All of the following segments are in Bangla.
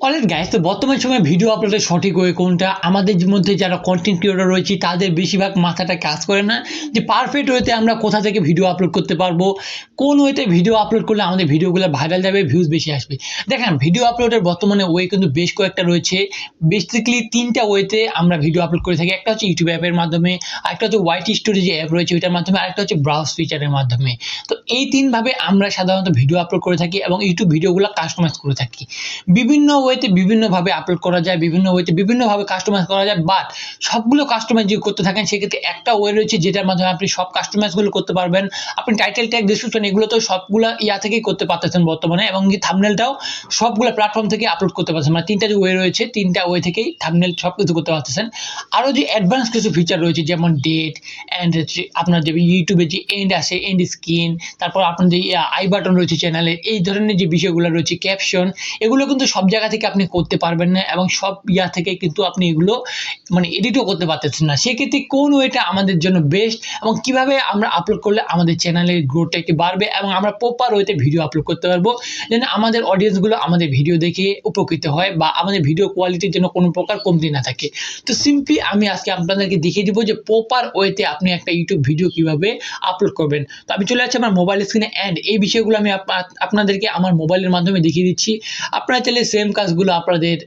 অলরাইট গাইস, তো বর্তমান সময়ে ভিডিও আপলোডের সঠিক ওয়ে কোনটা? আমাদের মধ্যে যারা কন্টেন্ট ক্রিয়েটর রয়েছে তাদের বেশিরভাগ মাথাটা কাজ করে না যে পারফেক্ট ওয়েতে আমরা কোথা থেকে ভিডিও আপলোড করতে পারবো, কোন ওয়েতে ভিডিও আপলোড করলে আমাদের ভিডিওগুলো ভাইরাল যাবে, ভিউজ বেশি আসবে। দেখেন, ভিডিও আপলোডের বর্তমানে ওয়ে কিন্তু বেশ কয়েকটা রয়েছে। বেসিক্যালি তিনটা ওয়েতে আমরা ভিডিও আপলোড করে থাকি। একটা হচ্ছে ইউটিউব অ্যাপের মাধ্যমে, আরেকটা হচ্ছে ওয়াইটি স্টুডিও যে অ্যাপ রয়েছে ওইটার মাধ্যমে, আরেকটা হচ্ছে ব্রাউজ ফিচারের মাধ্যমে। তো এই তিনভাবে আমরা সাধারণত ভিডিও আপলোড করে থাকি এবং ইউটিউব ভিডিওগুলো কাস্টমাইজ করে থাকি। বিভিন্ন ওয়েতে বিভিন্নভাবে আপলোড করা যায়, বিভিন্ন ওয়েতে বিভিন্নভাবে কাস্টমাইজ করা যায়, বাট সবগুলো কাস্টমাইজ যদি করতে থাকেন সেক্ষেত্রে একটা ওয়ে রয়েছে যেটার মাধ্যমে আপনি সব কাস্টমাইজগুলো করতে পারবেন। আপনি টাইটেল ট্যাগ, ডেসক্রিপশন এগুলো তো সবগুলো থেকেই করতে পারতেছেন বর্তমানে, এবং থাম্বনেলটাও সবগুলো প্ল্যাটফর্ম থেকে আপলোড করতে পারছেন। মানে তিনটা যে ওয়ে রয়েছে, তিনটা ওয়ে থেকেই থাম্বনেল সব কিছু করতে পারতেছেন। আরও যে অ্যাডভান্স কিছু ফিচার রয়েছে যেমন ডেট অ্যান্ড আপনার যে ইউটিউবে যে এন্ড আসে, এন্ড স্ক্রিন, তারপর আপনার যে আই বাটন রয়েছে চ্যানেলের, এই ধরনের যে বিষয়গুলো রয়েছে, ক্যাপশন, এগুলো কিন্তু সব জায়গা থেকে আপনি করতে পারবেন না এবং সব থেকে কিন্তু আপনি এগুলো মানে এডিটও করতে পারতেছেন না। সেক্ষেত্রে কোন ওয়েটা আমাদের জন্য বেস্ট এবং কিভাবে আমরা আপলোড করলে আমাদের চ্যানেলের গ্রোথটা একটু বাড়বে এবং আমরা প্রপার ওয়েতে ভিডিও আপলোড করতে পারবো, যেন আমাদের অডিয়েন্সগুলো আমাদের ভিডিও দেখে উপকৃত হয় বা আমাদের ভিডিও কোয়ালিটির জন্য কোনো প্রকার কমতি না থাকে। তো সিম্পলি আমি আজকে আপনাদেরকে দেখিয়ে দিব যে প্রপার ওয়েতে আপনি একটা ইউটিউব ভিডিও কিভাবে আপলোড করবেন। তো আমি চলে যাচ্ছি আমার মোবাইল স্ক্রিনে অ্যান্ড এই বিষয়গুলো আমি আপনাদেরকে আমার মোবাইলের মাধ্যমে দেখিয়ে দিচ্ছি। আপনারা চাইলে সেম কাজগুলো আপনাদের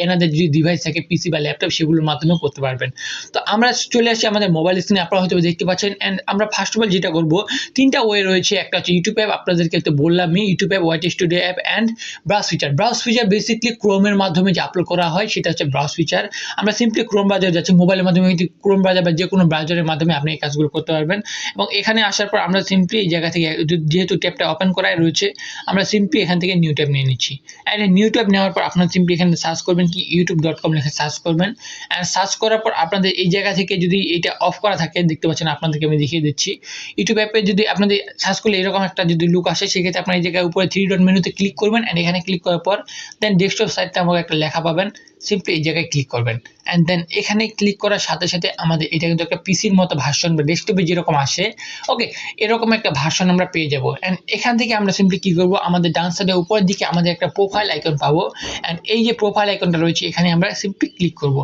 এনাদের যদি ডিভাইস থাকে, পিসি বা ল্যাপটপ, সেগুলোর মাধ্যমেও করতে পারবেন। তো আমরা চলে আসি আমাদের মোবাইল স্ক্রিনে, আপনারা হয়তো দেখতে পাচ্ছেন। অ্যান্ড আমরা ফার্স্ট অফ অল যেটা করবো, তিনটা ওয়ে রয়েছে। একটা হচ্ছে ইউটিউব অ্যাপ, আপনাদেরকে তো বললামই, YouTube app, YT studio app and browse feature. Browse feature basically ক্রোমের মাধ্যমে যে আপলোড করা হয় সেটা হচ্ছে ব্রাউজ ফিচার। আমরা সিম্পলি ক্রোম ব্রাউজার যাচ্ছি, মোবাইলের মাধ্যমে কিন্তু ক্রোম ব্রাউজার বা যে কোনো ব্রাউজারের মাধ্যমে আপনি এই কাজগুলো করতে পারবেন। এবং এখানে আসার পর আমরা সিম্পলি এই জায়গা থেকে, যেহেতু ট্যাবটা ওপেন করাই রয়েছে, আমরা সিম্পলি এখান থেকে নিউ ট্যাব নিয়ে নিচ্ছি। অ্যান্ড নিউ ট্যাব নেওয়ার পর আপনার সিম্পলি এখানে সার্চ করবেন কি youtube.com লিখে সার্চ করবেন। অ্যান্ড সার্চ করার পর আপনাদের এই জায়গা থেকে যদি এটা অফ করা থাকে, দেখতে পাচ্ছেন, আপনাদেরকে আমি দেখিয়ে দিচ্ছি। ইউটিউব অ্যাপে যদি আপনাদের সার্চ করলে এরকম একটা যদি লুক আসে, সেক্ষেত্রে আপনার এই জায়গায় উপরে থ্রি ডট মেনুতে ক্লিক করবেন। অ্যান্ড এখানে ক্লিক করার পর দেন ডেস্কটপ সাইটটা আমাকে একটা লেখা পাবেন, সিম্পলি এই জায়গায় ক্লিক করবেন। অ্যান্ড দেন এখানে ক্লিক করার সাথে সাথে আমাদের এটা কিন্তু একটা পিসির মতো ভার্সন বা ডেস্কটপে যেরকম আসে, ওকে, এরকম একটা ভার্সন আমরা পেয়ে যাবো। অ্যান্ড এখান থেকে আমরা সিম্পলি কি করবো, আমাদের ডান সাইডের উপরের দিকে আমাদের একটা প্রোফাইল আইকন পাবো। অ্যান্ড এই যে প্রোফাইল আইকনটা রয়েছে এখানে আমরা সিম্পলি ক্লিক করবো।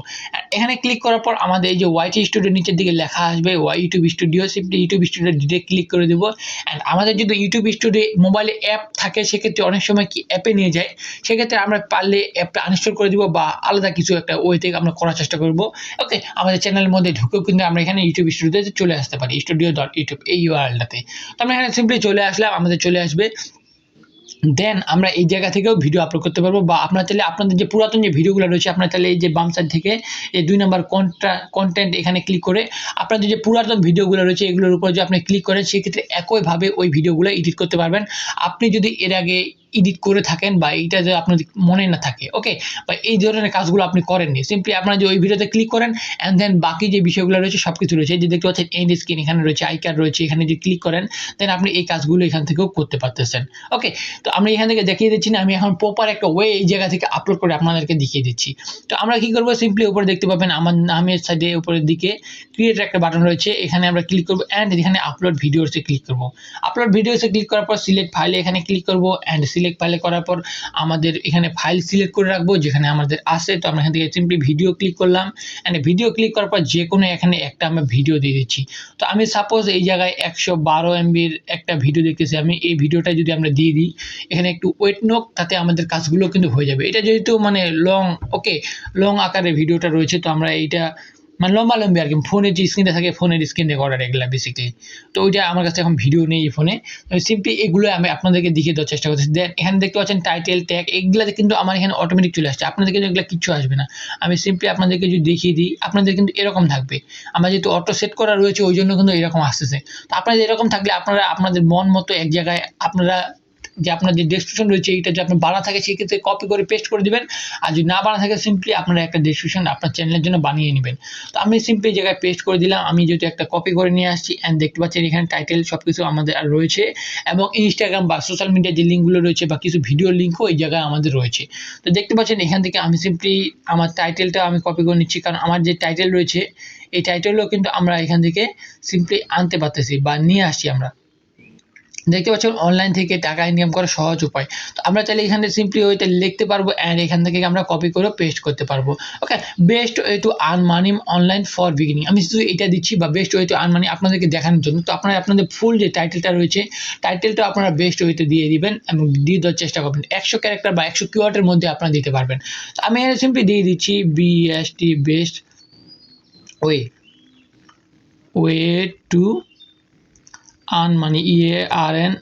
এখানে ক্লিক করার পর আমাদের এই যে ওয়াইটি স্টুডিও নিচের দিকে লেখা আসবে, YouTube studio, simply YouTube studio direct click করে দেবো। অ্যান্ড আমাদের যদি ইউটিউব স্টুডিও মোবাইলে অ্যাপ থাকে, সেক্ষেত্রে অনেক সময় কি অ্যাপে নিয়ে যায়, সেক্ষেত্রে আমরা পারলে অ্যাপটা আনইনস্টল করে দিব বা আলাদা কিছু একটা ওয়ে থেকে আমরা করার চেষ্টা করবো। ওকে, আমাদের চ্যানেলের মধ্যে ঢুকেও কিন্তু আমরা এখানে ইউটিউব স্টুডিওতে চলে আসতে পারি, studio.youtube এই ইউআরএলটাতে। তো আমরা এখানে সিম্পলি চলে আসলাম, আমাদের চলে আসবে। দেন আমরা এই জায়গা থেকেও ভিডিও আপলোড করতে পারবো, বা আপনারা চাইলে আপনাদের যে পুরাতন যে ভিডিওগুলো রয়েছে, আপনারা চাইলে এই যে বাম সাইড থেকে এই 2 নম্বর কন্টেন্ট এখানে ক্লিক করে আপনাদের যে পুরাতন ভিডিওগুলো রয়েছে এগুলোর উপর যে আপনি ক্লিক করেন, সেক্ষেত্রে একইভাবে ওই ভিডিওগুলো এডিট করতে পারবেন। আপনি যদি এর আগে এডিট করে থাকেন বা এইটা যদি আপনার মনে না থাকে, ওকে, বা এই ধরনের কাজগুলো আপনি করেননি, সিম্পলি আপনারা যে ওই ভিডিওতে ক্লিক করেন অ্যান্ড দেন বাকি যে বিষয়গুলো রয়েছে সব কিছু রয়েছে, যে দেখতে পাচ্ছেন এন্ড স্ক্রিন এখানে রয়েছে, আই কার্ড রয়েছে, এখানে যে ক্লিক করেন দেন আপনি এই কাজগুলো এখান থেকেও করতে পারতেছেন। ওকে, তো আমি এখান থেকে দেখিয়ে দিচ্ছি না, আমি এখন প্রপার একটা ওয়ে এই জায়গা থেকে আপলোড করে আপনাদেরকে দেখিয়ে দিচ্ছি। তো আমরা কি করবো, সিম্পলি উপরে দেখতে পাবেন আমার নামের সাইডে উপরের দিকে ক্রিয়েট একটা বাটন রয়েছে, এখানে আমরা ক্লিক করবো অ্যান্ড এখানে আপলোড ভিডিওসে ক্লিক করবো। আপলোড ভিডিওসে ক্লিক করার পর সিলেক্ট ফাইলে এখানে ক্লিক করবো। অ্যান্ড সিলেক্ট ফাইলে করার পর আমাদের এখানে ফাইল সিলেক্ট করে রাখবো যেখানে আমাদের আছে। তো আমরা এখান থেকে সিম্পলি ভিডিও ক্লিক করলাম। অ্যান্ড ভিডিও ক্লিক করার পর যে কোনো এখানে একটা আমরা ভিডিও দিয়ে দিচ্ছি। তো আমি সাপোজ এই জায়গায় 112 MBর একটা ভিডিও দেখতেছি, আমি এই ভিডিওটা যদি আমরা দিয়ে দিই, এখানে একটু ওয়েট নোক, তাতে আমাদের কাজগুলো কিন্তু হয়ে যাবে। এটা যেহেতু মানে লং, ওকে, লং আকারের ভিডিওটা রয়েছে, তো আমরা এইটা মানে লম্বালম্বি আর কি, ফোনের যে স্ক্রিনটা থাকে ফোনের স্ক্রিন রেকর্ডার এগুলা বেসিক্যালি। তো ওইটা আমার কাছে এখন ভিডিও নেই এই ফোনে, সিম্পলি এগুলো আমি আপনাদেরকে দেখিয়ে দেওয়ার চেষ্টা করতেছি। দেন এখানে দেখতে পাচ্ছেন টাইটেল ট্যাগ, এগুলাতে কিন্তু আমার এখানে অটোমেটিক চলে আসছে, আপনাদের কিন্তু এগুলো কিচ্ছু আসবে না। আমি সিম্পলি আপনাদেরকে যদি দেখিয়ে দিই, আপনাদের কিন্তু এরকম থাকবে। আমার যেহেতু অটো সেট করা রয়েছে ওই জন্য কিন্তু এরকম আসতেছে। তো আপনাদের এরকম থাকলে আপনারা আপনাদের মন মতো এক জায়গায় আপনারা যে আপনার যে ডেসক্রিপশন রয়েছে এইটা যে আপনার বানা থাকে, সেক্ষেত্রে কপি করে পেস্ট করে দিবেন। আর যদি না বানা থাকে, সিম্পলি আপনারা একটা ডেসক্রিপশন আপনার চ্যানেলের জন্য বানিয়ে নেবেন। তো আমি সিম্পলি জায়গায় পেস্ট করে দিলাম, আমি যেহেতু একটা কপি করে নিয়ে আসছি। অ্যান্ড দেখতে পাচ্ছেন এখানে টাইটেল সব কিছু আমাদের আর রয়েছে, এবং ইনস্টাগ্রাম বা সোশ্যাল মিডিয়ার যে লিঙ্কগুলো রয়েছে বা কিছু ভিডিও লিঙ্কও এই জায়গায় আমাদের রয়েছে। তো দেখতে পাচ্ছেন এখান থেকে আমি সিম্পলি আমার টাইটেলটা আমি কপি করে নিচ্ছি, কারণ আমার যে টাইটেল রয়েছে এই টাইটেলও কিন্তু আমরা এখান থেকে সিম্পলি আনতে পারতেছি বা নিয়ে আসছি আমরা। দেখতে পাচ্ছেন অনলাইন থেকে টাকা ইনকাম করার সহজ উপায়। তো আমরা চাইলে এখানে সিম্পলি ওইটা লিখতে পারবো অ্যান্ড এখান থেকে আমরা কপি করে পেস্ট করতে পারবো। Okay, best way to earn money online for beginning, আমি শুধু এটা দিচ্ছি বা best way to earn money আপনাদেরকে দেখানোর জন্য। তো আপনারা আপনাদের ফুল যে টাইটেলটা রয়েছে টাইটেলটা আপনারা বেস্ট ওয়েতে দিয়ে দিবেন এবং দিয়ে দেওয়ার চেষ্টা করবেন 100 ক্যারেক্টার বা 100 কিওয়ার্ডের মধ্যে আপনারা দিতে পারবেন। তো আমি এখানে সিম্পলি দিয়ে দিচ্ছি BST best way way to earn money EARN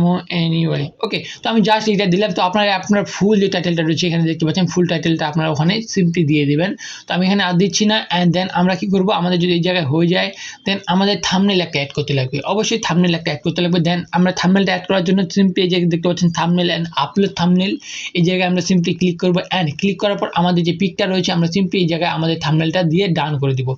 MONEY। ওকে, তো আমি জাস্ট এটা দিলাম। তো আপনারা আপনার ফুল যে টাইটেলটা রয়েছে এখানে দেখতে পাচ্ছেন ফুল টাইটেলটা আপনারা ওখানে সিম্পলি দিয়ে দিবেন। তো আমি এখানে আর দিচ্ছি না অ্যান্ড দেন আমরা কি করব, আমাদের যদি এই জায়গায় হয়ে যায় দেন আমাদের থাম্বনেল একটা অ্যাড করতে লাগবে, অবশ্যই থাম্বনেল একটা অ্যাড করতে লাগবে। দেন আমরা থাম্বনেলটা অ্যাড করার জন্য সিম্পলি এই জায়গায় দেখতে পাচ্ছেন থাম্বনেল অ্যান্ড আপলোড থাম্বনেল, এই জায়গায় আমরা সিম্পলি ক্লিক করব অ্যান্ড ক্লিক করার পর আমাদের যে পিকটা রয়েছে আমরা সিম্পলি এই জায়গায় আমাদের থাম্বনেলটা দিয়ে ডান করে দিব।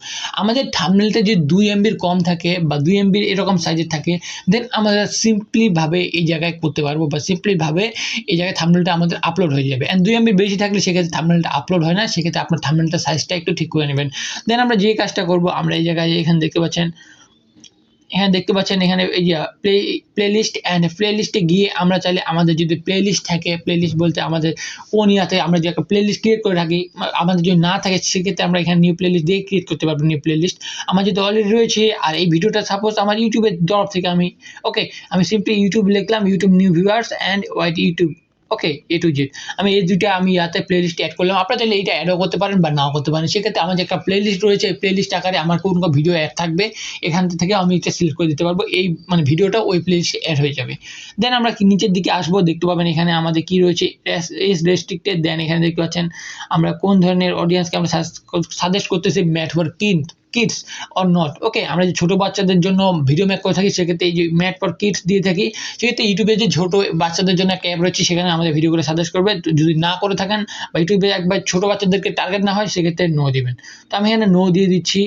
আমাদের থাম্বনেলটা যদি 2 MBর কম থাকে বা 2 MBর এরকম সাইজের থাকে দেন আমরা সিম্পলি ভাবে এই জায়গায় করতে পারবো বা সিম্পলি ভাবে এই জায়গায় থাম্বনেলটা আমাদের আপলোড হয়ে যাবে। এন্ড 2 MB বেশি থাকলে সেক্ষেত্রে থাম্বনেলটা আপলোড হয় না, সেক্ষেত্রে আপনার থাম্বনেলটা সাইজটা একটু ঠিক করে নেবেন। দেন আমরা যে কাজটা করব, আমরা এই জায়গায় এখানে দেখতে পাচ্ছেন এখানে এই যে প্লেলিস্ট অ্যান্ড প্লেলিস্টে গিয়ে আমরা চাইলে আমাদের যদি প্লেলিস্ট থাকে, প্লেলিস্ট বলতে আমাদের কোন ইয়াতে আমরা যে একটা প্লেলিস্ট ক্রিয়েট করে রাখি, আমাদের যদি না থাকে সেক্ষেত্রে আমরা এখানে নিউ প্লেলিস্ট দিয়ে ক্রিয়েট করতে পারবো। নিউ প্লেলিস্ট আমার যদি অলরেডি রয়েছে আর এই ভিডিওটা সাপোজ আমার ইউটিউবের তরফ থেকে আমি সিম্পলি ইউটিউব লিখলাম, YouTube new viewers and white YouTube, okay A to Z আমি এই দুইটা আমি ইয়াতে প্লেলিস্ট অ্যাড করলাম। আপনারা চাইলে এইটা অ্যাডও করতে পারেন বা নাও করতে পারেন। সেক্ষেত্রে আমার যে একটা প্লেলিস্ট রয়েছে এই প্লেলিস্ট আকারে আমার কোন কোন ভিডিও অ্যাড থাকবে এখান থেকে আমি এটা সিলেক্ট করে দিতে পারবো, এই মানে ভিডিওটা ওই প্লেলিস্টে অ্যাড হয়ে যাবে। দেন আমরা নিচের দিকে আসবো, দেখতে পাবেন এখানে আমাদের কি রয়েছে এস রেস্ট্রিক্টেড। দেন এখানে দেখতে পাচ্ছেন আমরা কোন ধরনের অডিয়েন্সকে আমরা সাজেস্ট করতেছি, made for kids or not. Okay, আমরা যে ছোটো বাচ্চাদের জন্য ভিডিও মেক করে থাকি সেক্ষেত্রে এই যে ম্যাট ফর কিডস দিয়ে থাকি, সেক্ষেত্রে ইউটিউবে যে ছোটো বাচ্চাদের জন্য একটা অ্যাপ রয়েছে সেখানে আমাদের ভিডিওগুলো সাজেস্ট করবে। যদি না করে থাকেন বা ইউটিউবে একবার ছোটো বাচ্চাদেরকে টার্গেট না হয় সেক্ষেত্রে নো দিবেন। তো আমি এখানে নো দিয়ে দিচ্ছি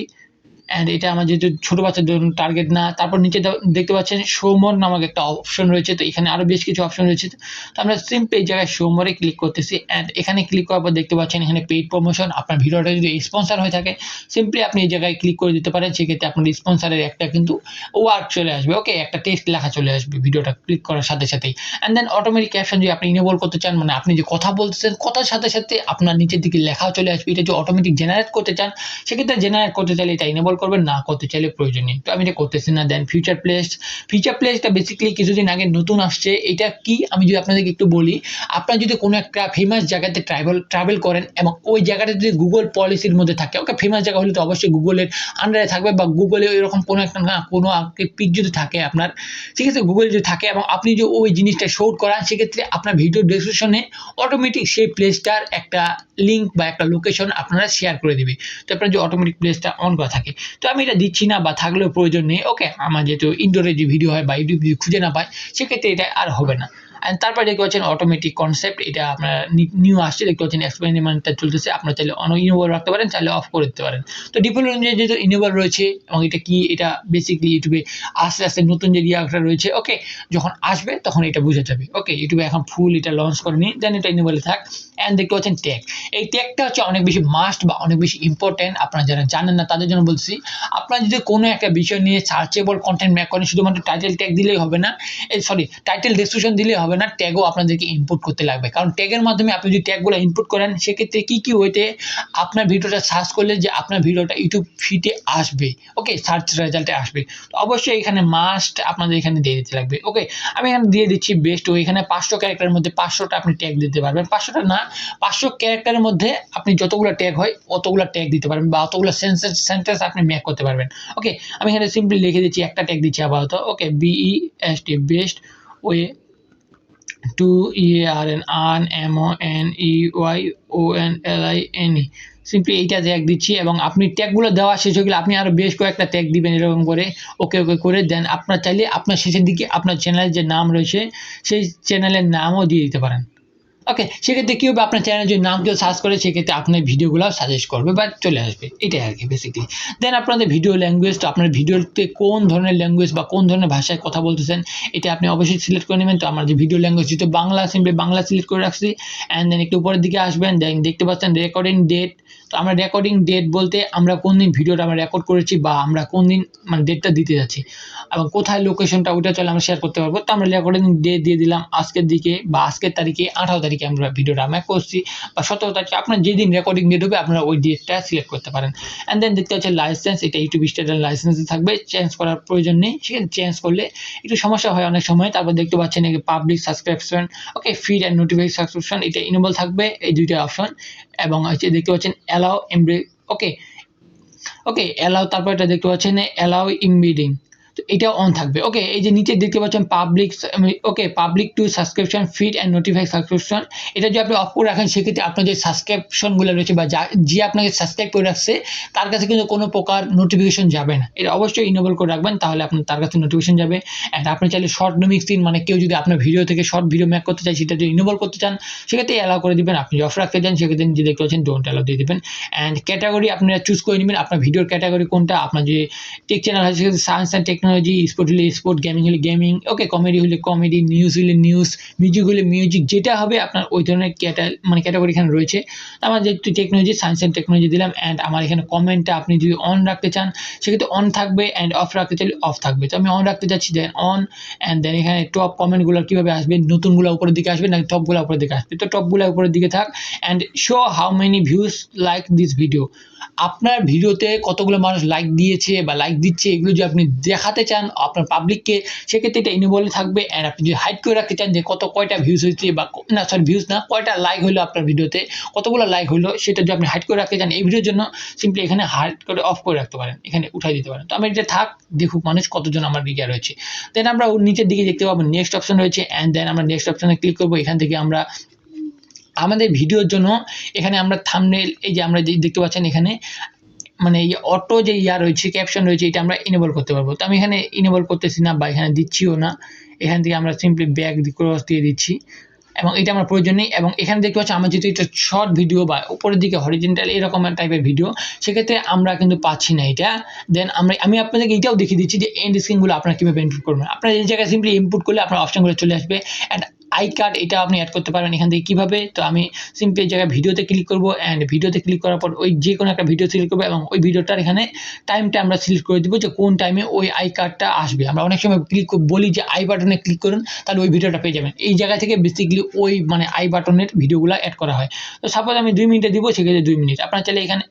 অ্যান্ড এটা আমার যেহেতু ছোটো বাচ্চার জন্য টার্গেট না। তারপর নিচে দেখতে পাচ্ছেন শো মোর নামক একটা অপশন রয়েছে, তো এখানে আরও বেশ কিছু অপশন রয়েছে। তো আমরা সিম্পলি এই জায়গায় শো মোরে ক্লিক করতেছি অ্যান্ড এখানে ক্লিক করার পর দেখতে পাচ্ছেন এখানে পেইড প্রমোশন। আপনার ভিডিওটা যদি স্পন্সর হয়ে থাকে সিম্পলি আপনি এই জায়গায় ক্লিক করে দিতে পারেন, সেক্ষেত্রে আপনার স্পন্সরের একটা কিন্তু ওয়ার্ক চলে আসবে। ওকে, একটা টেক্সট লেখা চলে আসবে ভিডিওটা ক্লিক করার সাথে সাথেই। অ্যান্ড দেন অটোমেটিক ক্যাপশন যদি আপনি ইনেবল করতে চান, মানে আপনি যে কথা বলতেছেন কথার সাথে সাথে আপনার নিচের দিকে লেখাও চলে আসবে, এটা যদি অটোমেটিক জেনারেট করতে চান সেক্ষেত্রে জেনারেট করতে চাইলে এটা ইনেবল করবেন, না করতে চাইলে প্রয়োজন নেই। তো আমি এটা করতেছি না। দেন ফিউচার প্লেসটা বেসিক্যালি কিছুদিন আগে নতুন আসছে। এটা কি আমি যদি আপনাদেরকে একটু বলি, আপনারা যদি কোনো একটা ফেমাস জায়গাতে ট্রাভেল করেন এবং ওই জায়গাটা যদি গুগল পলিসির মধ্যে থাকে, ওকে ফেমাস জায়গা হলে তো অবশ্যই গুগলের আন্ডারে থাকবে বা গুগলে এরকম কোনো একটা না কোনো পিক যদি থাকে আপনার, ঠিক আছে গুগলে যদি থাকে এবং আপনি যদি ওই জিনিসটা শুট করান সেক্ষেত্রে আপনার ভিডিও ডেসক্রিপশনে অটোমেটিক সেই প্লেসটার একটা লিঙ্ক বা একটা লোকেশন আপনারা শেয়ার করে দিবে। তো আপনার যে অটোমেটিক প্লেসটা অন করা থাকে। তো আমি এটা দিচ্ছি না বা থাকলেও প্রয়োজন নেই। ওকে, আমার যেহেতু ইনডোরে যে ভিডিও হয় বা ইউটিউব যদি খুঁজে না পায় সেক্ষেত্রে এটা আর হবে না। অ্যান্ড তারপর দেখতে পাচ্ছেন অটোমেটিক কনসেপ্ট, এটা আপনার নিউ আসছে, দেখতে পাচ্ছেন এক্সপেরিমেন্টটা চলতেছে। আপনার চাইলে ইনেবল রাখতে পারেন, চাইলে অফ করে দিতে পারেন। তো ডিফল্ট অনুযায়ী যেহেতু ইনেবল রয়েছে এবং এটা কি এটা বেসিকলি ইউটিউবে আস্তে আস্তে নতুন যে রিয়াক্টটা রয়েছে, ওকে যখন আসবে তখন এটা বোঝা যাবে। ওকে, ইউটিউবে এখন ফুল এটা লঞ্চ করেনি, দেন এটা ইনেবলে থাক। অ্যান্ড দেখতে পাচ্ছেন ট্যাগ, এই ট্যাগটা হচ্ছে অনেক বেশি মাস্ট বা অনেক বেশি ইম্পর্টেন্ট। আপনারা যারা জানেন না তাদের জন্য বলছি, আপনারা যদি কোনো একটা বিষয় নিয়ে সার্চেবল কন্টেন্ট মেক করেন শুধুমাত্র টাইটেল ট্যাগ দিলেই হবে না, টাইটেল ডেসক্রিপশন দিলেই হবে না, ট্যাগও আপনাদেরকে ইনপুট করতে লাগবে। কারণ ট্যাগের মাধ্যমে আপনি যদি ট্যাগগুলো ইনপুট করেন সেক্ষেত্রে কি ওইতে আপনার ভিডিওটা সার্চ করলে যে আপনার ভিডিওটা ইউটিউব ফিডে আসবে, ওকে সার্চ রেজাল্টে আসবে। তো অবশ্যই এখানে মাস্ট আপনাদের এখানে দিয়ে দিতে লাগবে। ওকে, আমি এখানে দিয়ে দিচ্ছি বেস্ট। এখানে 500 ক্যারেক্টারের মধ্যে 500টা আপনি ট্যাগ দিতে পারবেন, 500টা না 500 ক্যারেক্টারের মধ্যে আপনি যতগুলো ট্যাগ হয় অতগুলো ট্যাগ দিতে পারবেন বা অতগুলো সেন্টেন্স আপনি মেক করতে পারবেন। ওকে, আমি এখানে সিম্পলি লিখে দিচ্ছি, একটা ট্যাগ দিচ্ছি আপাতত। ওকে, BEST best way two EARN MONEYONLINE, simply এইটা ট্যাগ দিচ্ছি এবং আপনি ট্যাগগুলো দেওয়া শেষ হয়ে গেলে আপনি আরও বেশ কয়েকটা ট্যাগ দিবেন এরকম করে। ওকে করে দেন আপনার চাইলে আপনার শেষের দিকে আপনার চ্যানেলের যে নাম রয়েছে সেই চ্যানেলের নামও দিয়ে দিতে পারেন। ওকে, সেক্ষেত্রে কী হবে, আপনার চ্যানেলের যদি নাম কেউ সার্চ করে সেক্ষেত্রে আপনার ভিডিওগুলো সাজেস্ট করবে বা চলে আসবে, এটাই আর কি বেসিক্যালি। দেন আপনাদের ভিডিও ল্যাঙ্গুয়েজ, তো আপনার ভিডিওতে কোন ধরনের ল্যাঙ্গুয়েজ বা কোন ধরনের ভাষায় কথা বলতেছেন এটা আপনি অবশ্যই সিলেক্ট করে নেবেন। তো আমার যে ভিডিও ল্যাঙ্গুয়েজ যেহেতু বাংলা, সিম্পলি বাংলা সিলেক্ট করে রাখছি। অ্যান্ড দেন একটু উপরের দিকে আসবেন, দেন দেখতে পাচ্ছেন রেকর্ডিং ডেট। তো আমরা রেকর্ডিং ডেট বলতে আমরা কোন দিন ভিডিওটা আমরা রেকর্ড করেছি বা আমরা কোন দিন মানে ডেটটা দিতে যাচ্ছি এবং কোথায় লোকেশনটা ওটা চলে আমরা শেয়ার করতে পারবো। তো আমরা রেকর্ডিং ডেট দিয়ে দিলাম আজকের দিকে বা আজকের তারিখে 18 তারিখে আমরা ভিডিওটা মেক করছি বা 17 তারিখে, আপনার যেদিন রেকর্ডিং ডেট হবে আপনারা ওই ডেটটা সিলেক্ট করতে পারেন। অ্যান্ড দেন দেখতে হচ্ছে লাইসেন্স, এটা ইউটিউব স্ট্যান্ডার্ড লাইসেন্সে থাকবে, চেঞ্জ করার প্রয়োজন নেই। সেখানে চেঞ্জ করলে একটু সমস্যা হয় অনেক সময়। তারপর দেখতে পাচ্ছেন public subscription, okay, feed and notify subscription, এটা ইনেবল থাকবে, এই দুইটা অপশন। এবং হচ্ছে দেখতে পাচ্ছেন অ্যালাউ এমব্রে, ওকে ওকে অ্যালাউ, তারপর এটা দেখতে পাচ্ছেন অ্যালাউ ইমবিডিং, তো এটা অন থাকবে। ওকে, এই যে নিচে দেখতে পাচ্ছেন public, okay public to subscription feed and notify subscription, এটা যদি আপনি অফ করে রাখেন সেক্ষেত্রে আপনার যে সাবস্ক্রিপশনগুলো রয়েছে বা যে আপনাকে সাবস্ক্রাইব করে রাখছে তার কাছে কিন্তু কোনো প্রকার নোটিফিকেশন যাবে না। এটা অবশ্যই ইনেবল করে রাখবেন, তাহলে আপনার তার কাছে নোটিফিকেশন যাবে। অ্যান্ড আপনি চাইলে শর্ট মিক্সিং, মানে কেউ যদি আপনার ভিডিও থেকে শর্ট ভিডিও মেক করতে চায় সেটা যদি ইনেবল করতে চান সেক্ষেত্রে অ্যালাউ করে দিবেন। আপনি যদি অফ রাখতে চান সেক্ষেত্রে নিজে দেখতে পাচ্ছেন ডোন্ট অ্যালাউ দিয়ে দিবেন। অ্যান্ড ক্যাটাগরি আপনারা চুজ করে নেবেন, আপনার ভিডিওর ক্যাটাগরি কোনটা। আপনার যে টেক চ্যানেল আছে সেক্ষেত্রে সায়েন্স অ্যান্ড টেকনোলজি, স্পোর্ট হলে স্পোর্ট, গেমিং হলে গেমিং, ওকে কমেডি হলে কমেডি, নিউজ হলে নিউজ, মিউজিক হলে মিউজিক, যেটা হবে আপনার ওই ধরনের ক্যাটাগরি এখানে রয়েছে। আমার যেহেতু টেকনোলজি, সায়েন্স অ্যান্ড টেকনোলজি দিলাম। অ্যান্ড আমার এখানে কমেন্টটা আপনি যদি অন রাখতে চান সেক্ষেত্রে অন থাকবে, অ্যান্ড অফ রাখতে চাইলে অফ থাকবে। তো আমি অন রাখতে চাচ্ছি, দেন অন। অ্যান্ড দেন এখানে টপ কমেন্টগুলো কীভাবে আসবে, নতুনগুলো উপরের দিকে আসবে নাকি টপগুলো উপরের দিকে আসবে, তো টপগুলো উপরের দিকে থাক। And show how many views like this video, আপনার ভিডিওতে কতগুলো মানুষ লাইক দিয়েছে বা লাইক দিচ্ছে এগুলো যদি আপনি দেখাতে চান আপনার পাবলিককে সেক্ষেত্রে এটা ইনেবল থাকবে। অ্যান্ড আপনি যদি হাইড করে রাখতে চান যে কয়টা ভিউজ হয়েছে বা না সরি ভিউজ না, কয়টা লাইক হলো আপনার ভিডিওতে, কতগুলো লাইক হলো সেটা যদি আপনি হাইড করে রাখতে চান এই ভিডিওর জন্য সিম্পলি এখানে হাইড করে অফ করে রাখতে পারেন, এখানে উঠাই দিতে পারেন। তো আমি এটা থাক, দেখুক মানুষ কতজন আমার ভিডিও রয়েছে। দেন আমরা নিচের দিকে দেখতে পাবো নেক্সট অপশন রয়েছে। অ্যান্ড দেন আমরা নেক্সট অপশনে ক্লিক করবো। এখান থেকে আমরা আমাদের ভিডিওর জন্য এখানে আমরা থাম্বনেল, এই যে আমরা দেখতে পাচ্ছেন এখানে মানে এই অটো যে রয়েছে ক্যাপশন রয়েছে এটা আমরা ইনেবল করতে পারবো। তো আমি এখানে ইনেবল করতেছি না বা এখানে দিচ্ছিও না, এখান থেকে আমরা সিম্পলি ব্যাক ক্রস দিয়ে দিচ্ছি এবং এটা আমার প্রয়োজন নেই। এবং এখানে দেখতে পাচ্ছি আমার যেহেতু এটা শর্ট ভিডিও বা উপরের দিকে হরিজেন্টাল এরকম টাইপের ভিডিও সেক্ষেত্রে আমরা কিন্তু পাচ্ছি না এটা। দেন আমি আপনাদেরকে এটাও দেখিয়ে দিচ্ছি যে এন্ড স্ক্রিনগুলো আপনারা কীভাবে ইনপুট করবেন। আপনারা এই জায়গায় সিম্পলি ইনপুট করলে আপনার অপশনগুলো চলে আসবে। অ্যান্ড আই কার্ড এটা আপনি অ্যাড করতে পারবেন এখান থেকে কীভাবে, তো আমি সিম্পলি এই জায়গায় ভিডিওতে ক্লিক করবো। অ্যান্ড ভিডিওতে ক্লিক করার পর ওই যে কোনো একটা ভিডিও সিলেক্ট করবো এবং ওই ভিডিওটার এখানে টাইমটা আমরা সিলেক্ট করে দেবো যে কোন টাইমে ওই আই কার্ডটা আসবে। আমরা অনেক সময় বলি যে আই বাটনে ক্লিক করুন তাহলে ওই ভিডিওটা পেয়ে যাবেন, এই জায়গা থেকে বেসিক্যালি ওই মানে আই বাটনের ভিডিওগুলো অ্যাড করা হয়। তো সাপোজ আমি 2 মিনিটে দিব সেক্ষেত্রে 2 মিনিট, আপনার চাইলে এখানে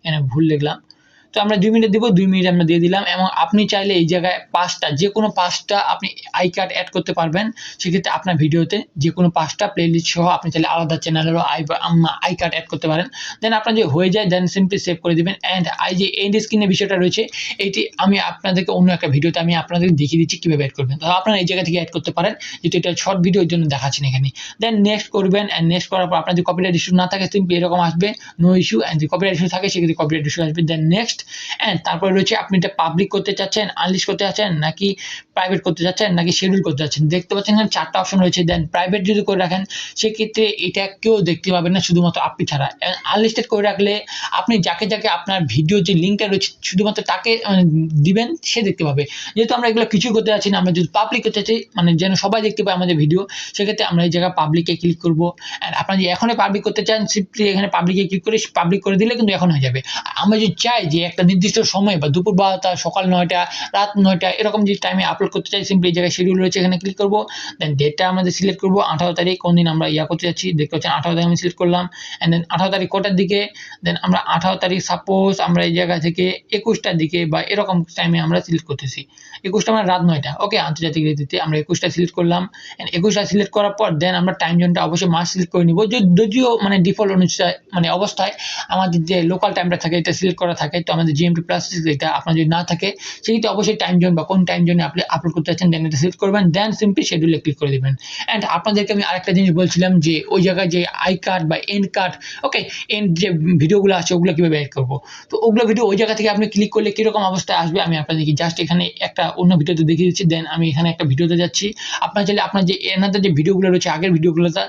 এখানে ভুল লিখলাম, তো আমরা 2 মিনিট দিব, 2 মিনিট আমরা দিয়ে দিলাম। এবং আপনি চাইলে এই জায়গায় 5টা যে কোনো 5টা আপনি আই কার্ড অ্যাড করতে পারবেন। সেক্ষেত্রে আপনার ভিডিওতে যে কোনো 5টা প্লেলিস্ট সহ আপনি চাইলে আলাদা চ্যানেলেরও আই কার্ড অ্যাড করতে পারেন। দেন আপনার যে হয়ে যায় দেন সিম্পলি সেভ করে দেবেন। অ্যান্ড যে এন্ড স্ক্রিনের বিষয়টা রয়েছে এইটি আমি আপনাদেরকে অন্য একটা ভিডিওতে আমি আপনাদেরকে দেখিয়ে দিচ্ছি কীভাবে অ্যাড করবেন। তো আপনারা এই জায়গা থেকে অ্যাড করতে পারেন, যেহেতু এটা শর্ট ভিডিওর জন্য দেখাচ্ছেন এখানে। দেন নেক্সট করবেন। অ্যান্ড নেক্সট করার পর আপনার যদি কপিরাইট ইস্যু না থাকে সিম্পলি এরকম আসবে নো ইস্যু। অ্যান্ড যদি কপিরাইট ইস্যু থাকে সেক্ষেত্রে কপিরাইট ইস্যু আসবে। দেন নেক্সট। অ্যান্ড তারপরে রয়েছে আপনি এটা পাবলিক করতে চাচ্ছেন, আনলিশ করতে চাচ্ছেন নাকি প্রাইভেট করতে চাচ্ছেন নাকি শিডিউল করতে চাচ্ছেন। দেখতে পাচ্ছেন এখানে 4টা অপশন রয়েছে। দেন প্রাইভেট যদি করে রাখেন সেক্ষেত্রে এটা কেউ দেখতে পাবেন না শুধুমাত্র আপনি ছাড়া। আনলিস্টেড করে রাখলে আপনি যাকে যাকে আপনার ভিডিও যে লিঙ্কটা রয়েছে শুধুমাত্র তাকে দিবেন, সে দেখতে পাবে। যেহেতু আমরা এগুলো কিছুই করতে চাচ্ছি না, আমরা যদি পাবলিক করতে চাচ্ছি মানে যেন সবাই দেখতে পায় আমাদের ভিডিও, সেক্ষেত্রে আমরা এই জায়গায় পাবলিকে ক্লিক করবো। অ্যান্ড আপনারা যদি এখনই পাবলিক করতে চান সিম্পলি এখানে পাবলিকে ক্লিক করে পাবলিক করে দিলে কিন্তু এখন হয়ে যাবে। আমরা যদি চাই যে একটা নির্দিষ্ট সময় বা দুপুর 12টা, সকাল 9টা, রাত 9টা এরকম যে টাইমে আপলোড করতে চাই সিম্পলি এই জায়গায় শিডিউল রয়েছে এখানে ক্লিক করবো। দেন ডেটটা আমাদের সিলেক্ট করবো 18 তারিখ, কোন দিন আমরা করতে যাচ্ছি দেখতে পাচ্ছেন 18 তারিখ আমি সিলেক্ট করলাম। অ্যান্ড দেন 18 তারিখ কটার দিকে, দেন আমরা 18 তারিখ সাপোজ আমরা এই জায়গা থেকে 21টার দিকে বা এরকম টাইমে আমরা সিলেক্ট করতেছি। 21টা মানে রাত 9টা, ওকে আন্তর্জাতিক রেডিতে আমরা 21টা সিলেক্ট করলাম। অ্যান্ড 21টা সিলেক্ট করার পর দেন আমরা টাইম জোনটা অবশ্যই মাস সিলেক্ট করে নিব, যদিও মানে ডিফল্ট অনুসারে মানে অবস্থায় আমাদের যে লোকাল টাইমটা থাকে এটা সিলেক্ট করা থাকে। তো আমাদের GMT প্লাস এটা আপনার যদি না থাকে সেক্ষেত্রে অবশ্যই টাইম জোন বা কোন টাইম জোনে আপনি আপলোড করতে চাচ্ছেন দেন এটা সিলেক্ট করবেন। দেন সিম্পলি শিডিউলে ক্লিক করে দেবেন। অ্যান্ড আপনাদেরকে আমি আরেকটা জিনিস বলছিলাম যে ওই জায়গায় যে আই কার্ড বা এন্ড কার্ড, ওকে এন্ড যে ভিডিওগুলো আছে ওগুলো কীভাবে অ্যাড করবো, তো ওগুলো ভিডিও ওই জায়গা থেকে আপনি ক্লিক করলে কীরকম অবস্থায় আসবে আমি আপনাদেরকে জাস্ট এখানে একটা অন্য ভিডিওতে দেখিয়ে দিচ্ছি। দেন আমি এখানে একটা ভিডিওতে যাচ্ছি। আপনার চাইলে আপনার যে এনাদের যে ভিডিওগুলো রয়েছে আগের ভিডিওগুলোতে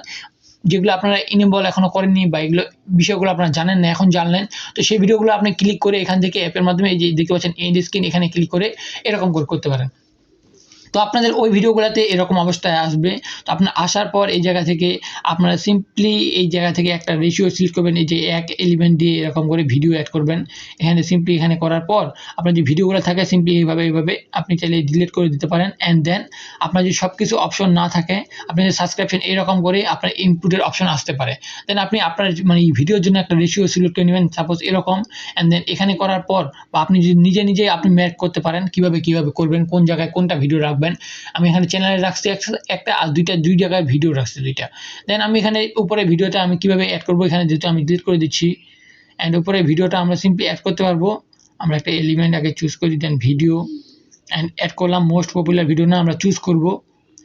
যেগুলো আপনারা ইনেবল এখনো করেননি বা এগুলো বিষয়গুলো আপনারা জানেন না, এখন জানলেন। তো সেই ভিডিওগুলো আপনি ক্লিক করে এখান থেকে অ্যাপের মাধ্যমে এই যে দেখতে পাচ্ছেন এন্ড স্ক্রিন, এখানে ক্লিক করে এরকম করে করতে পারেন। তো আপনাদের ওই ভিডিওগুলোতে এরকম অবস্থায় আসবে। তো আপনার আসার পর এই জায়গা থেকে আপনারা সিম্পলি এই জায়গা থেকে একটা রেশিও সিলেক্ট করবেন, এই যে এক এলিমেন্ট দিয়ে এরকম করে ভিডিও অ্যাড করবেন। এখানে সিম্পলি এখানে করার পর আপনার যে ভিডিওগুলো থাকে সিম্পলি এইভাবে আপনি চাইলে ডিলিট করে দিতে পারেন। অ্যান্ড দেন আপনার যদি সব কিছু অপশন না থাকে, আপনি যে সাবস্ক্রিপশন এরকম করে আপনার ইনপুটের অপশন আসতে পারে। দেন আপনি আপনার মানে এই ভিডিওর জন্য একটা রেশিও সিলেক্ট করে নেবেন, সাপোজ এরকম। অ্যান্ড দেন এখানে করার পর বা আপনি যদি নিজে আপনি ম্যাক করতে পারেন কিভাবে করবেন, কোন জায়গায় কোনটা ভিডিও রাখবেন। আমি এখানে চ্যানেলে রাখছি একটা আর দুই জায়গায় ভিডিও রাখছি দুইটা। দেন আমি এখানে উপরে ভিডিওটা আমি কিভাবে অ্যাড করবো, এখানে যেহেতু আমি ডিলিট করে দিচ্ছি। অ্যান্ড উপরে ভিডিওটা আমরা সিম্পলি অ্যাড করতে পারবো। আমরা একটা এলিমেন্ট আগে চুজ করি, দেন ভিডিও অ্যান্ড অ্যাড করলাম। মোস্ট পপুলার ভিডিও না আমরা চুজ করবো।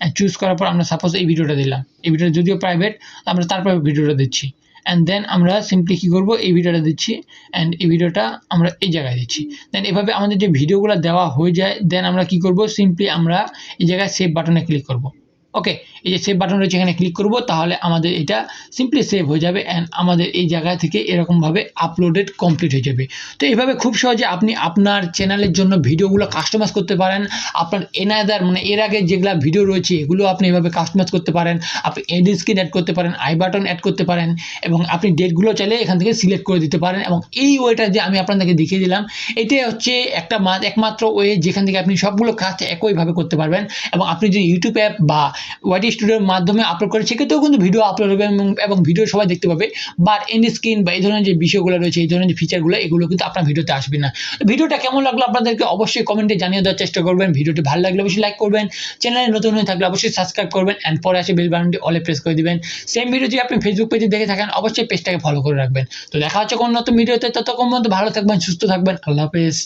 অ্যান্ড চুজ করার পর আমরা সাপোজ এই ভিডিওটা দিলাম, এই ভিডিওটা যদিও প্রাইভেট, আমরা তারপরে ভিডিওটা দিচ্ছি। অ্যান্ড দেন আমরা সিম্পলি কী করবো, এই ভিডিওটা দিচ্ছি অ্যান্ড এই ভিডিওটা আমরা এই জায়গায় দিচ্ছি। দেন এভাবে আমাদের যে ভিডিওগুলো দেওয়া হয়ে যায়, দেন আমরা কী করবো, সিম্পলি আমরা এই জায়গায় সেভ বাটনে ক্লিক করবো। ওকে, এই যে সেভ বাটন রয়েছে এখানে ক্লিক করব, তাহলে আমাদের এটা সিম্পলি সেভ হয়ে যাবে অ্যান্ড আমাদের এই জায়গা থেকে এরকমভাবে আপলোডেড কমপ্লিট হয়ে যাবে। তো এইভাবে খুব সহজে আপনি আপনার চ্যানেলের জন্য ভিডিওগুলো কাস্টমাইজ করতে পারেন। আপনার এনাদার মানে এর আগে যেগুলো ভিডিও রয়েছে এগুলো আপনি এভাবে কাস্টমাইজ করতে পারেন। আপনি এড স্ক্রিন অ্যাড করতে পারেন, আই বাটন অ্যাড করতে পারেন এবং আপনি ডেটগুলো চাইলে এখান থেকে সিলেক্ট করে দিতে পারেন। এবং এই ওয়েটা যে আমি আপনাদেরকে দেখিয়ে দিলাম, এটাই হচ্ছে একমাত্র ওয়ে যেখান থেকে আপনি সবগুলো কাজ একইভাবে করতে পারবেন। এবং আপনি যদি ইউটিউব অ্যাপ বা ওয়াইটি স্টুডিওর মাধ্যমে আপলোড করে সেক্ষেত্রেও কিন্তু ভিডিও আপলোড হবে এবং ভিডিও সবাই দেখতে পাবে। বাট এন্ড স্ক্রিন বা এই ধরনের যে বিষয়গুলো রয়েছে, এই ধরনের যে ফিচারগুলো, এগুলো কিন্তু আপনার ভিডিওতে আসবে না। ভিডিওটা কেমন লাগলো আপনাদেরকে অবশ্যই কমেন্টে জানিয়ে দেওয়ার চেষ্টা করবেন। ভিডিওটি ভালো লাগলে অবশ্যই লাইক করবেন, চ্যানেলে নতুন হয়ে থাকলে অবশ্যই সাবস্ক্রাইব করবেন অ্যান্ড পরে আসে বেল বাটনটি অলে প্রেস করে দিবেন। সেম ভিডিও যদি আপনি ফেসবুক পেজে দেখে থাকেন অবশ্যই পেজটাকে ফলো করে রাখবেন। তো দেখা হচ্ছে কোন নতুন ভিডিওতে, ততক্ষণ পর্যন্ত ভালো থাকবেন, সুস্থ থাকবেন, আল্লাহ হাফেজ।